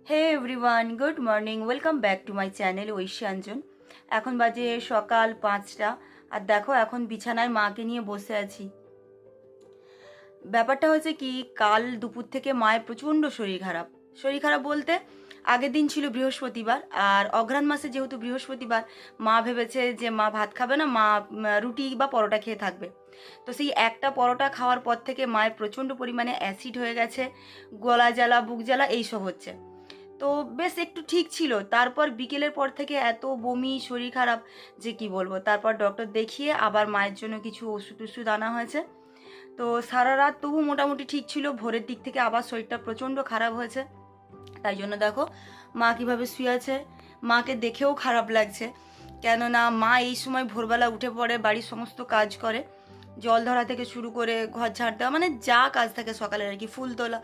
Hey everyone, good morning, welcome back to my channel Aishanjan. এখন বাজে সকাল 5টা। আর দেখো এখন বিছানায় মাকে নিয়ে বসে আছি। ব্যাপারটা হচ্ছে কি, কাল দুপুর থেকে মায়ের প্রচণ্ড শরীর খারাপ। শরীর খারাপ বলতে আগের দিন ছিল বৃহস্পতিবার, আর অঘ্রাণ মাসে যেহেতু বৃহস্পতিবার, মা ভেবেছে যে মা ভাত খাবে না, মা রুটি বা পরোটা খেয়ে থাকবে। তো সেই একটা পরোটা খাওয়ার পর থেকে মায়ের প্রচণ্ড পরিমাণে অ্যাসিড হয়ে গেছে, গলা জ্বালা, বুক জ্বালা এইসব হচ্ছে। তো বেশ একটু ঠিক ছিল, তারপর বিকেলের পর থেকে এত বমি, শরীর খারাপ যে কি বলবো। তারপর ডক্টর দেখিয়ে আবার মায়ের জন্য কিছু ওষুধ টষুধ আনা হয়েছে। তো সারা রাত তবু মোটামুটি ঠিক ছিল, ভোরের দিক থেকে আবার শরীরটা প্রচণ্ড খারাপ হয়েছে। তাই জন্য দেখো মা কীভাবে শুয়ে আছে। মাকে দেখেও খারাপ লাগছে, কেননা মা এই সময় ভোরবেলা উঠে পড়ে, বাড়ির সমস্ত কাজ করে, জল ধরা থেকে শুরু করে ঘর ঝাড় দেওয়া, মানে যা কাজ থাকে সকালের আর কি, ফুল তোলা।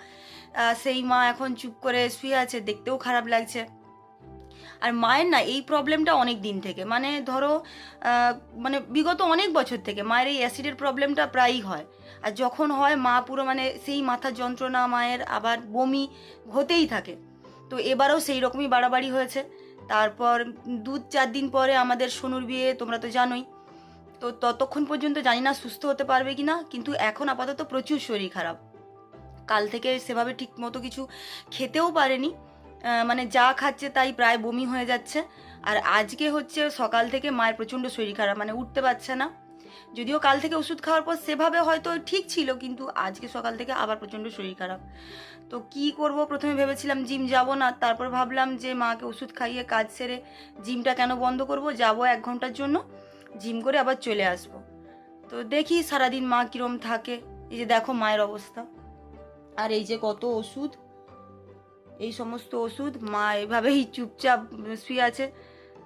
সেই মা এখন চুপ করে শুয়ে আছে, দেখতেও খারাপ লাগছে। আর মায়ের না এই প্রবলেমটা অনেক দিন থেকে, মানে ধরো মানে বিগত অনেক বছর থেকে মায়ের এই অ্যাসিডের প্রবলেমটা প্রায়ই হয়। আর যখন হয় মা পুরো মানে সেই মাথার যন্ত্রণা মায়ের, আবার বমি হতেই থাকে। তো এবারেও সেই রকমই বাড়াবাড়ি হয়েছে। তারপর 2-4 দিন পরে আমাদের সোনুর বিয়ে, তোমরা তো জানোই। তো ততক্ষণ পর্যন্ত জানি না সুস্থ হতে পারবে কি না, কিন্তু এখন আপাতত প্রচুর শরীর খারাপ। কাল থেকে সেভাবে ঠিক মতো কিছু খেতেও পারেনি, মানে যা খাচ্ছে তাই প্রায় বমি হয়ে যাচ্ছে। আর আজকে হচ্ছে সকাল থেকে মায়ের প্রচণ্ড শরীর খারাপ, মানে উঠতে পারছে না। যদিও কাল থেকে ওষুধ খাওয়ার পর সেভাবে হয়তো ঠিক ছিল, কিন্তু আজকে সকাল থেকে আবার প্রচণ্ড শরীর খারাপ। তো কি করব, প্রথমে ভেবেছিলাম জিম যাব না, তারপর ভাবলাম যে মাকে ওষুধ খাইয়ে কাজ সেরে জিমটা কেন বন্ধ করব, যাব 1 ঘন্টার জন্য, জিম করে আবার চলে আসব। তো দেখি সারাদিন মা কীরম থাকে। এই যে দেখো মায়ের অবস্থা, আর এই যে কত ওষুধ, এই সমস্ত ওষুধ, মা এভাবেই চুপচাপ শুয়ে আছে।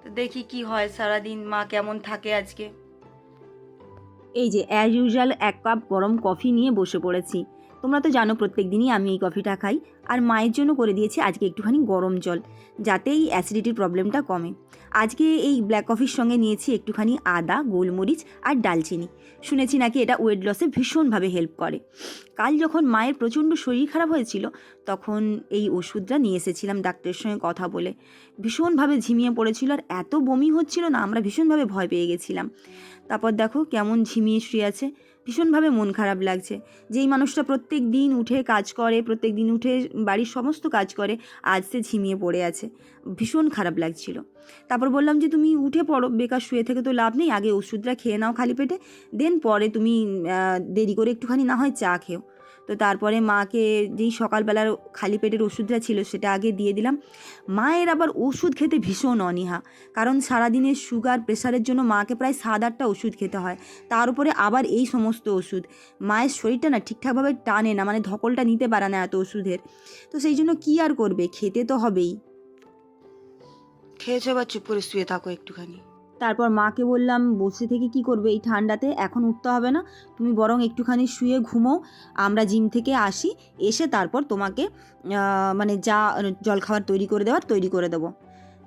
তো দেখি কি হয়, সারাদিন মা কেমন থাকে আজকে। এই যে অ্যাজ ইউজুয়াল 1 কাপ গরম কফি নিয়ে বসে পড়েছি। তোমরা তো জানো প্রত্যেক দিনই আমি এই কফিটা খাই। আর মায়ের জন্য করে দিয়েছি আজকে একটুখানি গরম জল, যাতে এই অ্যাসিডিটির প্রবলেমটা কমে। আজকে এই ব্ল্যাক কফির সঙ্গে নিয়েছি একটুখানি আদা, গোলমরিচ আর ডালচিনি। শুনেছি নাকি এটা ওয়েট লসে ভীষণভাবে হেল্প করে। কাল যখন মায়ের প্রচণ্ড শরীর খারাপ হয়েছিল, তখন এই ওষুধটা নিয়ে এসেছিলাম ডাক্তারের সঙ্গে কথা বলে। ভীষণভাবে ঝিমিয়ে পড়েছিল, আর এত বমি হচ্ছিল না, আমরা ভীষণভাবে ভয় পেয়ে গেছিলাম। তারপর দেখো কেমন ঝিমিয়ে শুয়ে আছে, ভীষণভাবে মন খারাপ লাগছে। যেই মানুষটা প্রত্যেক দিন উঠে কাজ করে, প্রত্যেক দিন উঠে বাড়ির সমস্ত কাজ করে, আজ সে ঝিমিয়ে পড়ে আছে। ভীষণ খারাপ লাগছিল। তারপর বললাম যে তুমি উঠে পড়ো, বেকার শুয়ে থেকে তো লাভ নেই, আগে ওষুধটা খেয়ে নাও খালি পেটে, দেন পরে তুমি দেরি করে একটুখানি না হয় চা খেও। তো তারপরে মাকে যেই সকালবেলার খালি পেটের ওষুধটা ছিল সেটা আগে দিয়ে দিলাম। মায়ের আবার ওষুধ খেতে ভীষণ অনীহা, কারণ সারাদিনের সুগার প্রেশারের জন্য মাকে প্রায় 7-8টা ওষুধ খেতে হয়, তার উপরে আবার এই সমস্ত ওষুধ। মায়ের শরীরটা না ঠিকঠাকভাবে টানে না, মানে ধকলটা নিতে পারে না এত ওষুধের। তো সেই জন্য কী আর করবে, খেতে তো হবেই। খেয়েছো, এবার চুপ করে শুয়ে থাকো একটুখানি। তারপর মাকে বললাম বসে থেকে কি করবে এই ঠান্ডাতে, এখন উঠতে হবে না, তুমি বরং একটুখানি শুয়ে ঘুমো, আমরা জিম থেকে আসি, এসে তারপর তোমাকে মানে যা জলখাবার তৈরি করে দেবো।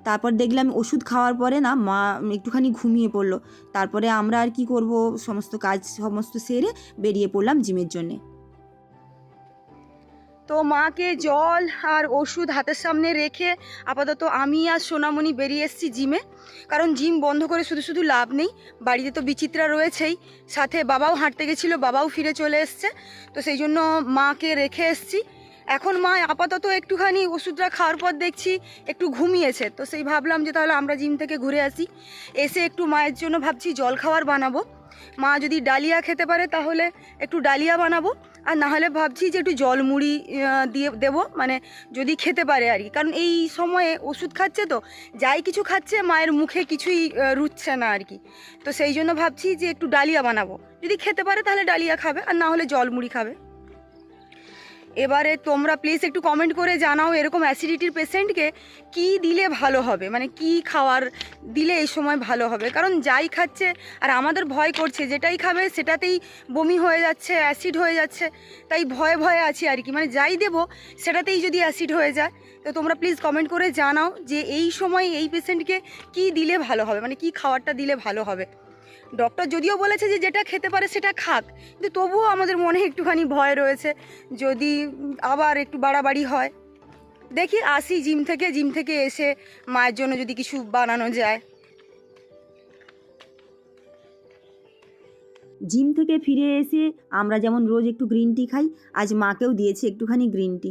তারপর দেখলাম ওষুধ খাওয়ার পরে না মা একটুখানি ঘুমিয়ে পড়লো। তারপরে আমরা আর কি করব, সমস্ত কাজ সমস্ত সেরে বেরিয়ে পড়লাম জিমের জন্যে। তো মাকে জল আর ওষুধ হাতের সামনে রেখে আপাতত আমি আর সোনামণি বেরিয়ে এসেছি জিমে। কারণ জিম বন্ধ করে শুধু শুধু লাভ নেই, বাড়িতে তো বিচিত্রা রয়েছেই, সাথে বাবাও হাঁটতে গেছিলো, বাবাও ফিরে চলে এসছে। তো সেই জন্য মাকে রেখে এসছি। এখন মা আপাতত একটুখানি ওষুধটা খাওয়ার পর দেখছি একটু ঘুমিয়েছে। তো সেই ভাবলাম যে তাহলে আমরা জিম থেকে ঘুরে আসি, এসে একটু মায়ের জন্য ভাবছি জলখাবার বানাবো। মা যদি ডালিয়া খেতে পারে তাহলে একটু ডালিয়া বানাবো, আর না হলে ভাবছি যে একটু জল মুড়ি দিয়ে দেবো, মানে যদি খেতে পারে আর কি। কারণ এই সময়ে ওষুধ খাচ্ছে, তো যাই কিছু খাচ্ছে মায়ের মুখে কিছুই রুচছে না আর কি। তো সেই জন্য ভাবছি যে একটু ডালিয়া বানাবো, যদি খেতে পারে তাহলে ডালিয়া খাবে, আর না হলে জল মুড়ি খাবে। এবারে তোমরা প্লিজ একটু কমেন্ট করে জানাও এরকম অ্যাসিডিটির পেশেন্টকে কি দিলে ভালো হবে, মানে কি খাওয়ার দিলে এই সময় ভালো হবে। কারণ যাই খাচ্ছে, আর আমাদের ভয় করছে যেটাই খাবে সেটাতেই বমি হয়ে যাচ্ছে, অ্যাসিড হয়ে যাচ্ছে, তাই ভয়ে ভয়ে আছি আর কি। মানে যাই দেবো সেটাতেই যদি অ্যাসিড হয়ে যায়, তো তোমরা প্লিজ কমেন্ট করে জানাও যে এই সময় এই পেশেন্টকে কি দিলে ভালো হবে, মানে কি খাবারটা দিলে ভালো হবে। ডক্টর যদিও বলেছে যে যেটা খেতে পারে সেটা খাক, কিন্তু তবুও আমাদের মনে একটুখানি ভয় রয়েছে, যদি আবার একটু বাড়াবাড়ি হয়। দেখি আসি জিম থেকে এসে মায়ের জন্য যদি কিছু বানানো যায়। জিম থেকে ফিরে এসে আমরা যেমন রোজ একটু গ্রিন টি খাই, আজ মাকেও দিয়েছি একটুখানি গ্রিন টি।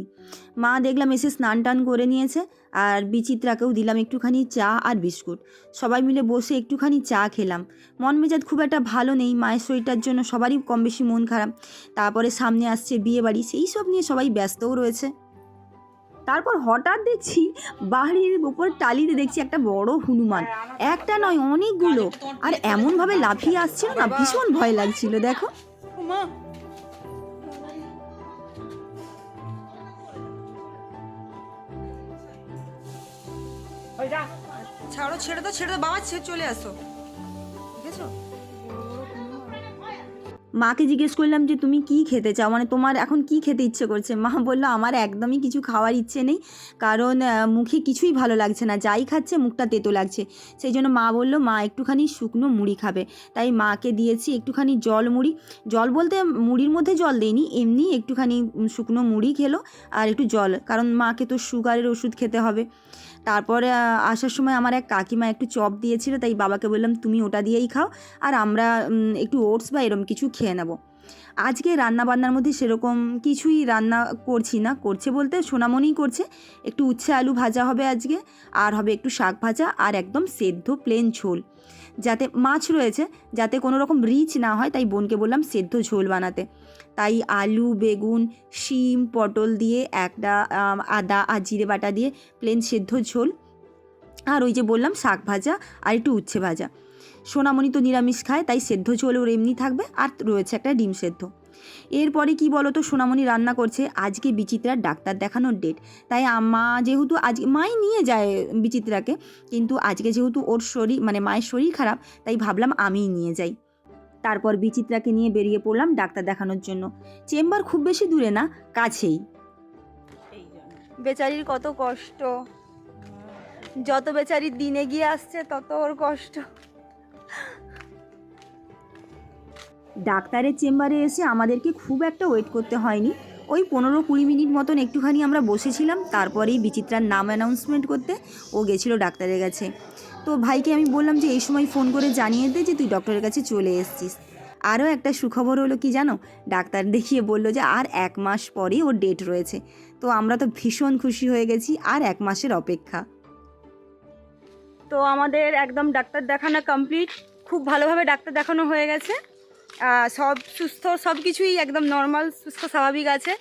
মা দেখলাম এসে স্নান টান করে নিয়েছে, আর বিচিত্রাকেও দিলাম একটুখানি চা আর বিস্কুট। সবাই মিলে বসে একটুখানি চা খেলাম। মন মেজাজ খুব একটা ভালো নেই, মায়ের শরীরটার জন্য সবারই কম বেশি মন খারাপ। তারপরে সামনে আসছে বিয়েবাড়ি, সেই সব নিয়ে সবাই ব্যস্তও রয়েছে। তারপর হঠাৎ দেখছি বাড়ির উপর টালিতে দেখছি একটা বড় হনুমান, একটা নয় অনেকগুলো, আর এমনভাবে লাফিয়ে আসছিল না, ভীষণ ভয় লাগছিল। দেখো মা ছাড়ো, ছেড়ে দাও বাবা, চলে আসো, দেখেছো? মাকে জিজ্ঞেস করলাম যে তুমি কি খেতে চাও, মানে তোমার এখন কি খেতে ইচ্ছে করছে। মা বললো আমার একদমই কিছু খাওয়ার ইচ্ছে নেই, কারণ মুখে কিছুই ভালো লাগছে না, যাই খাচ্ছে মুখটা তেতো লাগছে। সেই জন্য মা বললো মা একটুখানি শুকনো মুড়ি খাবে, তাই মাকে দিয়েছি একটুখানি জল বলতে মুড়ির মধ্যে জল দেইনি, এমনি একটুখানি শুকনো মুড়ি খেলো আর একটু জল, কারণ মাকে তো সুগারের ওষুধ খেতে হবে। তারপরে আসার সময় আমার এক কাকিমা একটু চপ দিয়েছিল, তাই বাবাকে বললাম তুমি ওটা দিয়েই খাও, আর আমরা একটু ওটস বা এরম কিছু খেয়ে নেব। আজকে রান্না বান্নার মধ্যে সেরকম কিছুই রান্না করছি না, করছে বলতে সোনামণিই করছে। একটু উচ্ছে আলু ভাজা হবে আজকে, আর হবে একটু শাক ভাজা, আর একদম সেদ্ধ প্লেন ঝোল। যাতে মাছ রয়েছে, যাতে কোনো রকম রিচ না হয়, তাই বোনকে বললাম সেদ্ধ ঝোল বানাতে। তাই আলু, বেগুন, শিম, পটল দিয়ে একটা আদা আর জিরে বাটা দিয়ে প্লেন সেদ্ধ ঝোল, আর ওই যে বললাম শাক ভাজা আর একটু উচ্ছে ভাজা। সোনামণি তো নিরামিষ খায়, তাই সেদ্ধ ঝোল ওর এমনি থাকবে, আর রয়েছে একটা ডিম সেদ্ধ। এরপরে কি বলো তো, সোনামণি রান্না করছে, আজকে বিচিত্রার ডাক্তার দেখানোর ডেট, তাই মা যেহেতু আজকে মাই নিয়ে যায় বিচিত্রাকে, কিন্তু আজকে যেহেতু ওর শরীর মানে মায়ের শরীর খারাপ, তাই ভাবলাম আমিই নিয়ে যাই। তারপর বিচিত্রাকে নিয়ে বেরিয়ে পড়লাম ডাক্তার দেখানোর জন্য। চেম্বার খুব বেশি দূরে না, কাছেই। বেচারির কত কষ্ট, যত বেচারির দিন এগিয়ে আসছে তত ওর কষ্ট। ডাক্তারের চেম্বারে এসে আমাদেরকে খুব একটা ওয়েট করতে হয়নি, ওই 15-20 মিনিট মতন একটুখানি আমরা বসেছিলাম। তারপরেই বিচিত্রার নাম অ্যানাউন্সমেন্ট করতে ও গেছিলো ডাক্তারের কাছে। তো ভাইকে আমি বললাম যে এই সময় ফোন করে জানিয়ে দে যে তুই ডক্টরের কাছে চলে এসেছিস। আরও একটা সুখবর হলো কি জানো, ডাক্তার দেখিয়ে বললো যে আর 1 মাস পরেই ওর ডেট রয়েছে। তো আমরা তো ভীষণ খুশি হয়ে গেছি, আর 1 মাসের অপেক্ষা। তো আমাদের একদম ডাক্তার দেখানো কমপ্লিট, খুব ভালোভাবে ডাক্তার দেখানো হয়ে গেছে, সব সুস্থ, সব কিছুই একদম নর্মাল সুস্থ স্বাভাবিক আছে।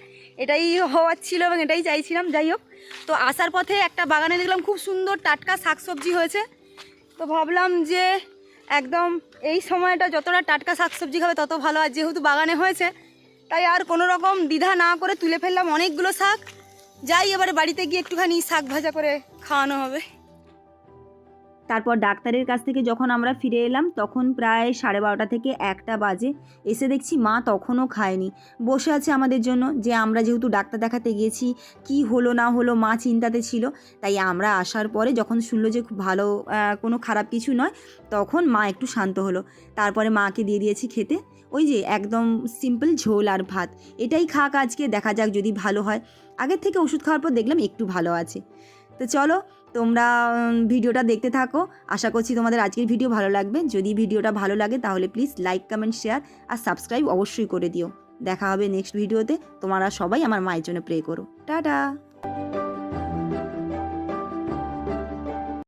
এটাই হওয়ার ছিল এবং এটাই চাইছিলাম। যাই হোক, তো আসার পথে একটা বাগানে দেখলাম খুব সুন্দর টাটকা শাকসবজি হয়েছে, তো ভাবলাম যে একদম এই সময়টা যতটা টাটকা শাকসবজি খাবে তত ভালো, আর যেহেতু বাগানে হয়েছে তাই আর কোনো রকম দ্বিধা না করে তুলে ফেললাম অনেকগুলো শাক। যাই এবারে বাড়িতে গিয়ে একটুখানি শাক ভাজা করে খাওয়ানো হবে। তারপর ডাক্তারের কাছ থেকে যখন আমরা ফিরে এলাম তখন প্রায় 12:30 থেকে 1টা বাজে। এসে দেখছি মা তখনও খায়নি, বসে আছে আমাদের জন্য, যে আমরা যেহেতু ডাক্তার দেখাতে গিয়েছি, কি হলো না হলো মা চিন্তাতে ছিল। তাই আমরা আসার পরে যখন শুনলো যে খুব ভালো, কোনো খারাপ কিছু নয়, তখন মা একটু শান্ত হলো। তারপরে মাকে দিয়ে দিয়েছি খেতে, ওই যে একদম সিম্পল ঝোল আর ভাত। এটাই খাক আজকে, দেখা যাক যদি ভালো হয়। আগের থেকে ওষুধ খাওয়ার পর দেখলাম একটু ভালো আছে। তো চলো তোমরা ভিডিওটা দেখতে থাকো, আশা করছি তোমাদের আজকের ভিডিও ভালো লাগবে। যদি ভিডিওটা ভালো লাগে তাহলে প্লিজ লাইক, কমেন্ট, শেয়ার আর সাবস্ক্রাইব অবশ্যই করে দিও। দেখা হবে নেক্সট ভিডিওতে। তোমরা সবাই আমার মায়ের জন্য প্রে করো। টাটা।